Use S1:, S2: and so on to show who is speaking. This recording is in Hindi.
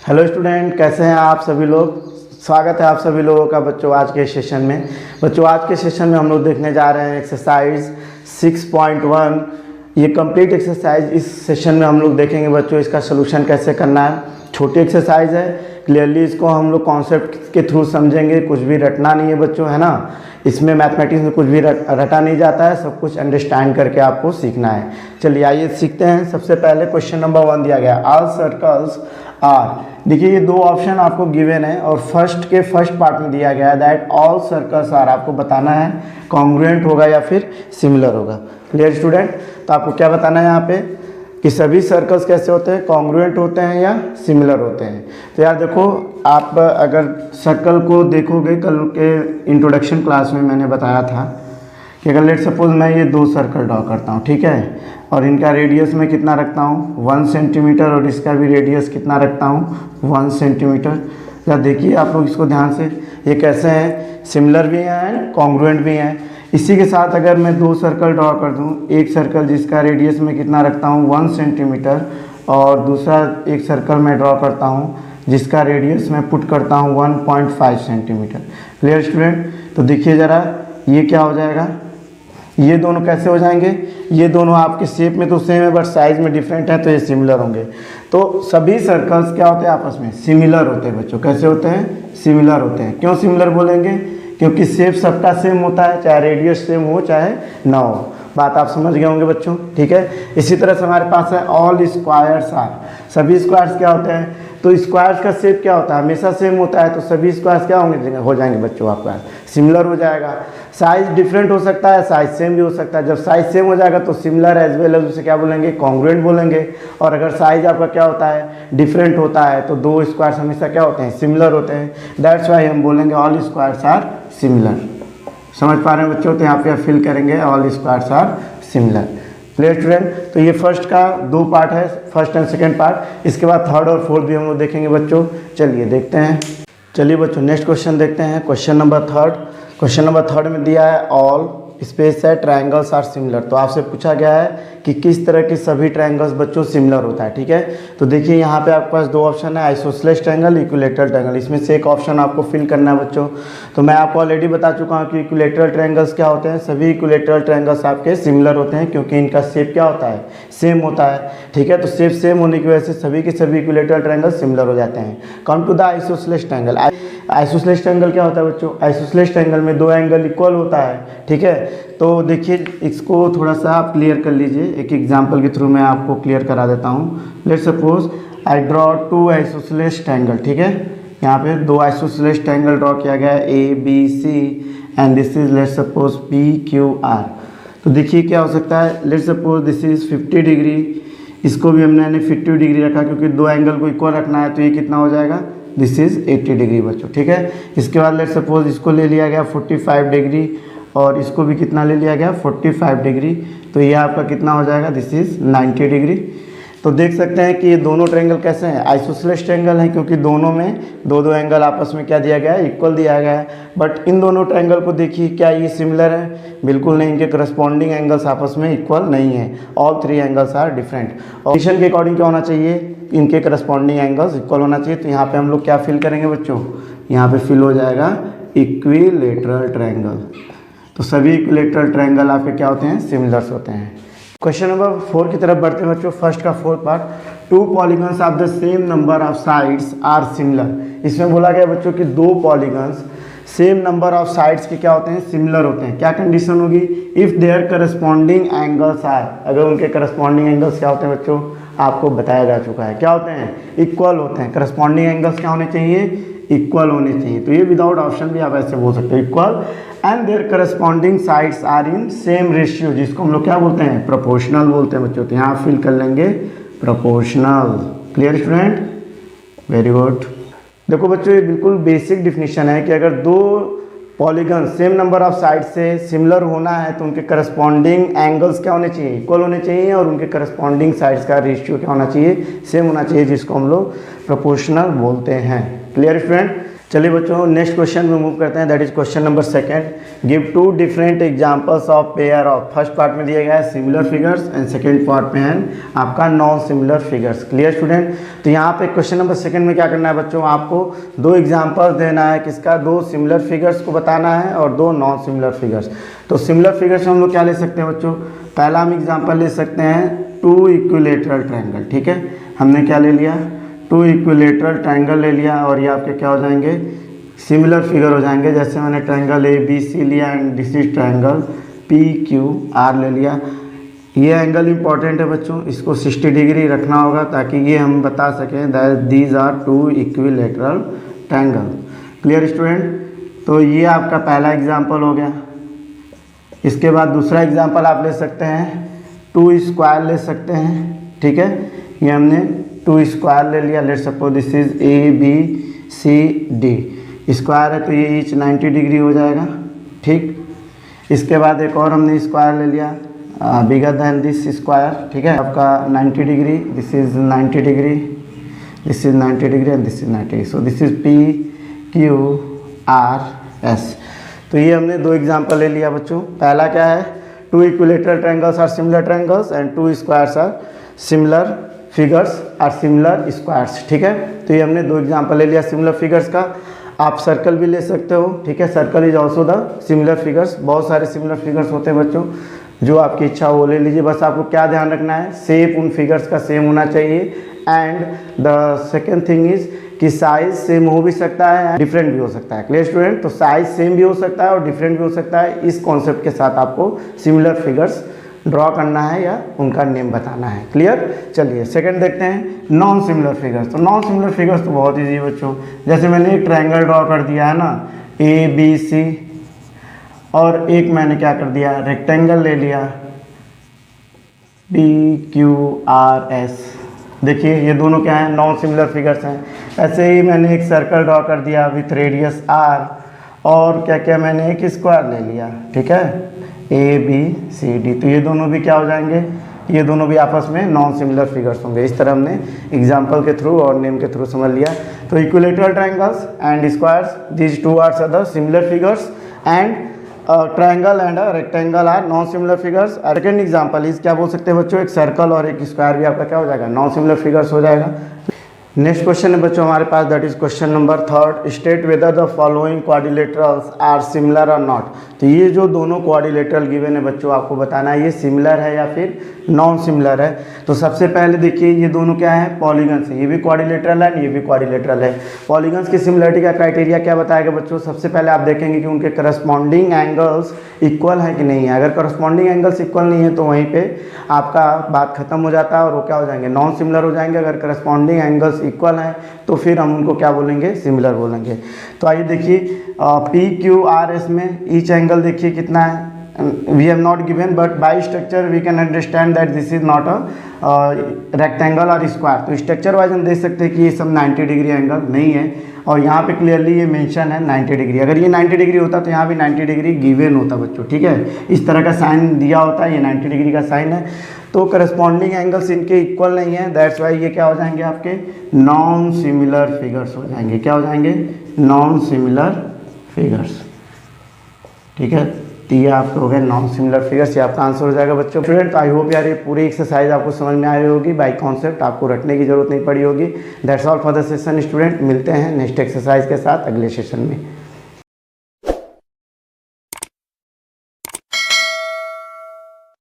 S1: हेलो स्टूडेंट, कैसे हैं आप सभी लोग। स्वागत है आप सभी लोगों का बच्चों आज के सेशन में। बच्चों आज के सेशन में हम लोग देखने जा रहे हैं एक्सरसाइज 6.1। ये कंप्लीट एक्सरसाइज इस सेशन में हम लोग देखेंगे बच्चों। इसका सोल्यूशन कैसे करना है। छोटी एक्सरसाइज है, क्लियरली इसको हम लोग कॉन्सेप्ट के थ्रू समझेंगे। कुछ भी रटना नहीं है बच्चों, है ना। इसमें मैथमेटिक्स में कुछ भी रटा नहीं जाता है, सब कुछ अंडरस्टैंड करके आपको सीखना है। चलिए आइए सीखते हैं। सबसे पहले क्वेश्चन नंबर 1 दिया गया, ऑल सर्कल्स आर। देखिए ये दो ऑप्शन आपको गिवन है और फर्स्ट पार्ट में दिया गया है दैट ऑल सर्कल्स आर। आपको बताना है कॉन्ग्रुएंट होगा या फिर सिमिलर होगा। Clear student. तो आपको क्या बताना है यहाँ पे कि सभी सर्कल्स कैसे होते हैं, कॉन्ग्रुएंट होते हैं या सिमिलर होते हैं। तो यार देखो, आप अगर सर्कल को देखोगे, कल के इंट्रोडक्शन क्लास में मैंने बताया था कि अगर लेट सपोज मैं ये दो सर्कल ड्रॉ करता हूँ, ठीक है, और इनका रेडियस मैं कितना रखता हूँ 1 सेंटीमीटर और इसका भी रेडियस कितना रखता हूँ 1 सेंटीमीटर। या देखिए आप लोग इसको ध्यान से, ये कैसे हैं, सिमिलर भी हैं एंड कॉन्ग्रुएंट भी हैं। इसी के साथ अगर मैं दो सर्कल ड्रॉ कर दूँ, एक सर्कल जिसका रेडियस मैं कितना रखता हूँ 1 सेंटीमीटर और दूसरा एक सर्कल मैं ड्रॉ करता हूँ जिसका रेडियस मैं पुट करता हूँ 1.5 सेंटीमीटर। Clear student. तो देखिए ज़रा ये क्या हो जाएगा, ये दोनों कैसे हो जाएंगे, ये दोनों आपके शेप में तो सेम है बट साइज में डिफरेंट है, तो ये सिमिलर होंगे। तो सभी सर्कल्स क्या होते हैं आपस में, सिमिलर होते हैं बच्चों। कैसे होते हैं, सिमिलर होते हैं। क्यों सिमिलर बोलेंगे, क्योंकि शेप सबका सेम होता है, चाहे रेडियस सेम हो चाहे ना हो। बात आप समझ गए होंगे बच्चों, ठीक है। इसी तरह से हमारे पास है ऑल स्क्वायर्स आर। सभी स्क्वायर्स क्या होते हैं, तो स्क्वायर्स का शेप क्या होता है, हमेशा सेम होता है, तो सभी स्क्वायर्स क्या होंगे, हो जाएंगे बच्चों आपका सिमिलर हो जाएगा। साइज डिफरेंट हो सकता है, साइज सेम भी हो सकता है। जब साइज सेम हो जाएगा तो सिमिलर एज वेल एज उसे क्या बोलेंगे, कॉन्ग्रुएंट बोलेंगे। और अगर साइज आपका क्या होता है, डिफरेंट होता है, तो दो स्क्वायर्स हमेशा क्या होते हैं, सिमिलर होते हैं। दैट्स वाई हम बोलेंगे ऑल स्क्वायर्स आर सिमिलर। समझ पा रहे हैं बच्चों। तो यहाँ पे फिल करेंगे all squares are similar. Clear student. तो ये फर्स्ट का दो पार्ट है, फर्स्ट एंड सेकेंड पार्ट। इसके बाद थर्ड और फोर्थ भी हम लोग देखेंगे बच्चों। चलिए देखते हैं। चलिए बच्चों नेक्स्ट क्वेश्चन देखते हैं, question number third. Question number third में दिया है ऑल स्पेस है ट्रायंगल्स आर सिमिलर। तो आपसे पूछा गया है कि किस तरह के सभी ट्रायंगल्स बच्चों सिमिलर होता है, ठीक है। तो देखिए यहाँ पे आपके पास दो ऑप्शन है, आइसोसेलेस ट्रायंगल, इक्विलैटरल ट्रायंगल। इसमें से एक ऑप्शन आपको फिल करना है बच्चों। तो मैं आपको ऑलरेडी बता चुका हूँ कि इक्विलैटरल ट्रायंगल्स क्या होते हैं। सभी इक्विलैटरल ट्रायंगल्स आपके सिमिलर होते हैं क्योंकि इनका शेप क्या होता है, सेम होता है, ठीक है। तो शेप सेम होने की वजह से सभी के सभी इक्विलैटरल ट्रायंगल सिमिलर हो जाते हैं। Come to the isosceles triangle. Isosceles triangle क्या होता है बच्चों, आइसोसेलेस ट्रायंगल में दो एंगल इक्वल होता है, ठीक है। तो देखिए इसको थोड़ा सा आप क्लियर कर लीजिए, एक एग्जांपल के थ्रू मैं आपको क्लियर करा देता हूँ। Let suppose I draw two isosceles triangle, ठीक है। यहाँ पे दो आइसोसेलेस ट्रायंगल ड्रॉ किया गया है, A B C and this is let suppose P Q R. तो देखिए क्या हो सकता है, let suppose this is 50 degree, इसको भी हमने 50 डिग्री रखा क्योंकि दो एंगल को इक्वल रखना है। तो ये कितना हो जाएगा, दिस इज 80 डिग्री बच्चों, ठीक है। इसके बाद लेट सपोज इसको ले लिया गया 45 डिग्री और इसको भी कितना ले लिया गया 45 डिग्री। तो ये आपका कितना हो जाएगा, दिस इज 90 डिग्री। तो देख सकते हैं कि ये दोनों ट्रायंगल कैसे हैं, आइसोसेलेस ट्रायंगल हैं क्योंकि दोनों में दो दो एंगल आपस में क्या दिया गया है, इक्वल दिया गया है। बट इन दोनों ट्रायंगल को देखिए, क्या ये सिमिलर है, बिल्कुल नहीं। इनके करस्पॉन्डिंग एंगल्स आपस में इक्वल नहीं है। All three angles are different. और कंडीशन के अकॉर्डिंग क्या होना चाहिए, इनके करस्पॉन्डिंग एंगल्स इक्वल होना चाहिए। तो यहाँ पे हम लोग क्या फिल करेंगे बच्चों, यहाँ पे फिल हो जाएगा इक्विलैटरल ट्रायंगल। तो सभी इक्विलैटरल ट्रायंगल आपके क्या होते हैं, सिमिलर्स होते हैं। क्वेश्चन नंबर 4 की तरफ बढ़ते हैं बच्चों। फर्स्ट का fourth part, two polygons of the same number of sides are similar. इसमें बोला गया बच्चों कि दो polygons same number of sides के क्या होते हैं, सिमिलर होते हैं। क्या कंडीशन होगी, if there corresponding angles are. अगर उनके करस्पॉन्डिंग एंगल्स क्या होते हैं बच्चों, आपको बताया जा चुका है, क्या होते हैं, इक्वल होते हैं। करस्पॉन्डिंग एंगल्स क्या होने चाहिए, इक्वल होने चाहिए। तो ये विदाउट ऑप्शन भी आप ऐसे बोल सकते हो, equal and there corresponding sides are in same ratio, जिसको हम लोग क्या बोलते हैं, प्रोपोर्शनल बोलते हैं बच्चों। तो यहाँ फिल कर लेंगे proportional. Clear student, very good. देखो बच्चों ये बिल्कुल बेसिक डिफिनीशन है कि अगर दो polygon same number of side से सिमिलर होना है तो उनके करस्पॉन्डिंग एंगल्स क्या होने चाहिए, इक्वल होने चाहिए। और उनके करस्पॉन्डिंग साइड्स का रेशियो क्या होना चाहिए, सेम होना चाहिए, जिसको हम लोग प्रोपोर्शनल बोलते हैं। Clear student. चलिए बच्चों नेक्स्ट क्वेश्चन में मूव करते हैं, that is question number second. Give 2 different examples of pair of, first part में दिया गया है similar figures and second part में है आपका non similar figures. Clear student? तो यहाँ पे क्वेश्चन नंबर सेकंड में क्या करना है बच्चों, आपको 2 एग्जाम्पल्स देना है, किसका, 2 सिमिलर फिगर्स को बताना है और 2 नॉन सिमिलर फिगर्स। तो सिमिलर फिगर्स में हम लोग क्या ले सकते हैं बच्चों, पहला हम एग्जाम्पल ले सकते हैं 2 इक्विलेटरल ट्रायंगल। ठीक है, हमने क्या ले लिया, 2 इक्विलेटरल ट्रायंगल ले लिया और ये आपके क्या हो जाएंगे, सिमिलर फिगर हो जाएंगे। जैसे मैंने ट्रायंगल ABC लिया and this is triangle PQR ले लिया। ये एंगल इंपॉर्टेंट है बच्चों, इसको 60 डिग्री रखना होगा ताकि ये हम बता सकें that these are 2 equilateral triangle. Clear student? तो ये आपका पहला एग्जाम्पल हो गया। इसके बाद दूसरा एग्जाम्पल आप ले सकते हैं 2 स्क्वायर ले सकते हैं। ठीक है, ये हमने 2 स्क्वायर ले लिया। Late suppose this is ABCD, square है तो ये ईच 90 डिग्री हो जाएगा। ठीक, इसके बाद एक और हमने स्क्वायर ले लिया बिगर दैन दिस स्क्वायर। ठीक है, आपका 90 degree, this is 90 degree, this is 90 degree and this is 90। So this is PQRS। तो ये हमने 2 एग्जाम्पल ले लिया बच्चों। पहला क्या है, 2 equilateral triangles are similar triangles and 2 squares are similar figures are similar squares. ठीक है, तो ये हमने 2 एग्जाम्पल ले लिया सिमिलर फिगर्स का। आप सर्कल भी ले सकते हो। ठीक है, circle is also the similar figures. बहुत सारे सिमिलर फिगर्स होते हैं बच्चों, जो आपकी इच्छा हो ले लीजिए। बस आपको क्या ध्यान रखना है, शेप उन फिगर्स का सेम होना चाहिए and the second thing is कि साइज सेम हो भी सकता है, डिफरेंट भी हो सकता है। Clear student? तो साइज सेम भी हो सकता है और डिफरेंट भी हो सकता है। इस कॉन्सेप्ट के साथ आपको सिमिलर फिगर्स ड्रॉ करना है या उनका नेम बताना है। क्लियर? चलिए सेकंड देखते हैं नॉन सिमिलर फिगर्स। तो नॉन सिमिलर फिगर्स तो बहुत ईजी है बच्चों। जैसे मैंने एक ट्रायंगल ड्रॉ कर दिया है ना, ABC, और एक मैंने क्या कर दिया, रेक्टेंगल ले लिया PQRS। देखिए ये दोनों क्या हैं, नॉन सिमिलर फिगर्स हैं। ऐसे ही मैंने एक सर्कल ड्रॉ कर दिया विथ रेडियस R, और क्या क्या मैंने एक स्क्वायर ले लिया। ठीक है, ABCD। तो ये दोनों भी क्या हो जाएंगे, ये दोनों भी आपस में नॉन सिमिलर फिगर्स होंगे। इस तरह हमने एग्जाम्पल के थ्रू और नेम के थ्रू समझ लिया। तो equilateral triangles and squares, these 2 are the similar figures and triangle and rectangle are non similar figures. Second example is क्या बोल सकते हैं बच्चों, एक सर्कल और एक स्क्वायर भी आपका क्या हो जाएगा, नॉन सिमिलर फिगर्स हो जाएगा। नेक्स्ट क्वेश्चन है बच्चों हमारे पास, that is question number 3। State whether the following quadrilaterals are similar और नॉट। तो ये जो दोनों क्वाड्रिलेटरल गिवन है बच्चों, आपको बताना है ये सिमिलर है या फिर नॉन सिमिलर है। तो सबसे पहले देखिए ये दोनों क्या है, पॉलीगन्स है। ये भी क्वाड्रिलेटरल है, ये भी क्वाड्रिलेटरल है। पॉलीगन्स की सिमिलरिटी का क्राइटेरिया क्या बताएगा बच्चों, सबसे पहले आप देखेंगे कि उनके करस्पॉन्डिंग एंगल्स इक्वल है कि नहीं है। अगर करस्पॉन्डिंग एंगल्स इक्वल नहीं है तो वहीं पे आपका बात खत्म हो जाता है और वो क्या हो जाएंगे, नॉन सिमिलर हो जाएंगे। अगर करस्पॉन्डिंग एंगल्स इक्वल हैं तो फिर हम उनको क्या बोलेंगे, सिमिलर बोलेंगे। तो आइए देखिए PQRS में ईच एंगल देखिए कितना है, we have not given but by structure we can understand that this is not a rectangle और स्क्वायर। तो स्ट्रक्चर वाइज हम देख सकते हैं कि ये सब 90 डिग्री एंगल नहीं है, और यहाँ पे क्लियरली ये मेंशन है 90 डिग्री। अगर ये 90 डिग्री होता तो यहाँ भी 90 डिग्री गिवन होता बच्चों। ठीक है, इस तरह का साइन दिया होता है, ये 90 डिग्री का साइन है। तो करस्पॉन्डिंग एंगल्स इनके इक्वल नहीं है, दैट्स वाई ये क्या हो जाएंगे, आपके नॉन सिमिलर फिगर्स हो जाएंगे। क्या हो जाएंगे, नॉन सिमिलर फिगर्स। ठीक है, तो ये आपके हो गए नॉन सिमिलर फिगर्स। ये आपका आंसर हो जाएगा बच्चों। स्टूडेंट आई होप यार ये पूरी एक्सरसाइज आपको समझ में आई होगी, बाय कॉन्सेप्ट आपको रटने की जरूरत नहीं पड़ी होगी। That's all for the session student. मिलते हैं नेक्स्ट एक्सरसाइज के साथ अगले सेशन में।